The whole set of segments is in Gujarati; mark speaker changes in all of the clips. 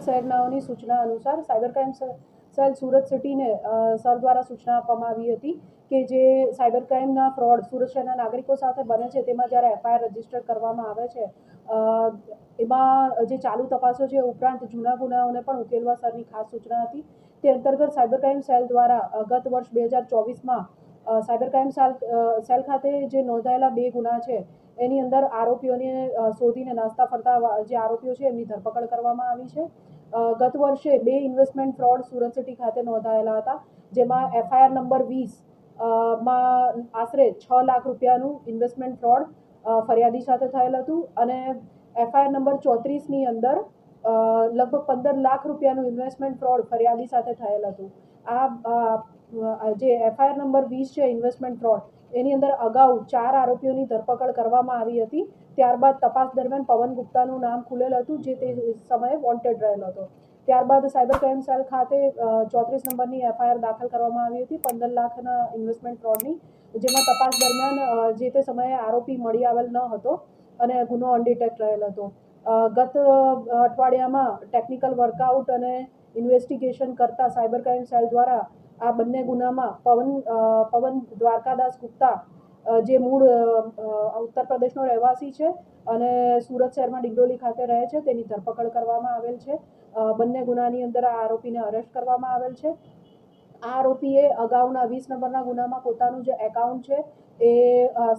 Speaker 1: સુરત શહેરનાઓની સૂચના અનુસાર સાયબર ક્રાઇમ સેલ સુરત સિટીને સર દ્વારા સૂચના આપવામાં આવી હતી કે જે સાયબર ક્રાઇમના ફ્રોડ સુરત શહેરના નાગરિકો સાથે બને છે તેમાં જ્યારે એફઆઈઆર રજીસ્ટર કરવામાં આવે છે એમાં જે ચાલુ તપાસો છે ઉપરાંત જૂના ગુનાઓને પણ ઉકેલવા સરની ખાસ સૂચના હતી। તે અંતર્ગત સાયબર ક્રાઇમ સેલ દ્વારા ગત વર્ષ 2024માં સાયબર ક્રાઇમ સેલ ખાતે જે નોંધાયેલા 2 ગુના છે એની અંદર આરોપીઓને શોધીને નાસ્તા ફરતા જે આરોપીઓ છે એમની ધરપકડ કરવામાં આવી છે। ગત વર્ષે 2 ઇન્વેસ્ટમેન્ટ ફ્રોડ સુરત સિટી ખાતે નોંધાયેલા હતા, જેમાં એફઆઈઆર નંબર 20 માં આશરે 6 લાખ રૂપિયાનું ઇન્વેસ્ટમેન્ટ ફ્રોડ ફરિયાદી સાથે થયેલ હતું અને એફઆઈઆર નંબર 34ની અંદર લગભગ 15 લાખ રૂપિયાનું ઇન્વેસ્ટમેન્ટ ફ્રોડ ફરિયાદી સાથે થયેલ હતું। આ જે એફઆઈઆર નંબર 20 છે ઇન્વેસ્ટમેન્ટ ફ્રોડ એની અંદર અગાઉ 4 આરોપીઓની ધરપકડ કરવામાં આવી હતી। ત્યારબાદ તપાસ દરમિયાન પવન ગુપ્તાનું નામ ખુલેલ હતું, જે તે સમયે વોન્ટેડ રહેલો હતો। ત્યારબાદ સાયબર ક્રાઇમ સેલ ખાતે 34 નંબરની એફઆઈઆર દાખલ કરવામાં આવી હતી 15 લાખના ઇન્વેસ્ટમેન્ટ ફ્રોડની, જેમાં તપાસ દરમિયાન જે તે સમયે આરોપી મળી આવેલ ન હતો અને ગુનો અનડિટેક્ટ રહેલ હતો। ગત અઠવાડિયામાં ટેકનિકલ વર્કઆઉટ અને ઇન્વેસ્ટિગેશન કરતા સાયબર ક્રાઇમ સેલ દ્વારા આ બંને ગુનામાં પવન દ્વારકાદાસ ગુપ્તા જે મૂળ ઉત્તર પ્રદેશનો રહેવાસી છે અને સુરત શહેરમાં ડિંડોલી ખાતે રહે છે તેની ધરપકડ કરવામાં આવેલ છે। બંને ગુનાની અંદર આ આરોપીને અરેસ્ટ કરવામાં આવેલ છે। આ આરોપીએ અગાઉના 20 નંબરના ગુનામાં પોતાનું જે એકાઉન્ટ છે એ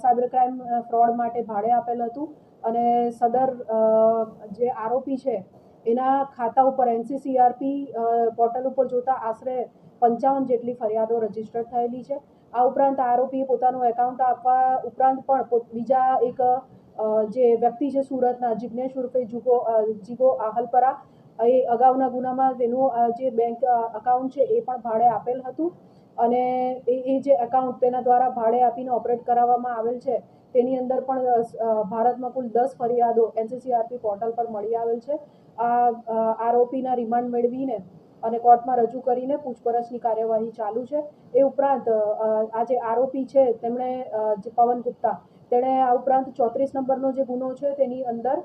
Speaker 1: સાયબર ક્રાઇમ ફ્રોડ માટે ભાડે આપેલ હતું અને સદર જે આરોપી છે એના ખાતા ઉપર એનસીસીઆરપી પોર્ટલ ઉપર જોતા આશરે 55 જેટલી ફરિયાદો રજીસ્ટર થયેલી છે। આ ઉપરાંત આરોપીએ પોતાનું એકાઉન્ટ આપવા ઉપરાંત પણ બીજા એક જે વ્યક્તિ છે સુરતના જિગ્નેશ ઉર્ફે જીગો આહલપરા એ અગાઉના ગુનામાં તેનું જે બેંક અકાઉન્ટ છે એ પણ ભાડે આપેલ હતું અને એ જે એકાઉન્ટ તેના દ્વારા ભાડે આપીને ઓપરેટ કરાવવામાં આવેલ છે તેની અંદર પણ ભારતમાં કુલ 10 ફરિયાદો એનસીસીઆરપી પોર્ટલ પર મળી આવેલ છે। આ આરોપીના રિમાન્ડ મેળવીને અને કોર્ટમાં રજૂ કરીને પૂછપરછની કાર્યવાહી ચાલુ છે। એ ઉપરાંત આ જે આરોપી છે તેમણે જે પવન ગુપ્તા તેણે આ ઉપરાંત 34 નંબરનો જે ગુનો છે તેની અંદર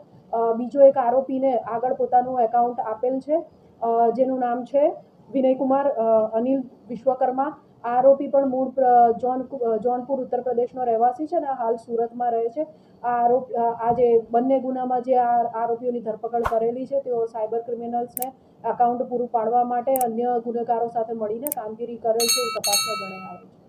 Speaker 1: બીજો એક આરોપીને આગળ પોતાનું એકાઉન્ટ આપેલ છે જેનું નામ છે વિનયકુમાર અનિલ વિશ્વકર્મા। આ આરોપી પણ મૂળ જૌનપુર ઉત્તર પ્રદેશનો રહેવાસી છે અને હાલ સુરતમાં રહે છે। આ જે બંને ગુનામાં જે આરોપીઓની ધરપકડ કરેલી છે તેઓ સાયબર ક્રિમિનલ્સને એકાઉન્ટ પૂરું પાડવા માટે અન્ય ગુનેગારો સાથે મળીને કામગીરી કરેલ છે એ તપાસમાં જણાઈ આવે છે।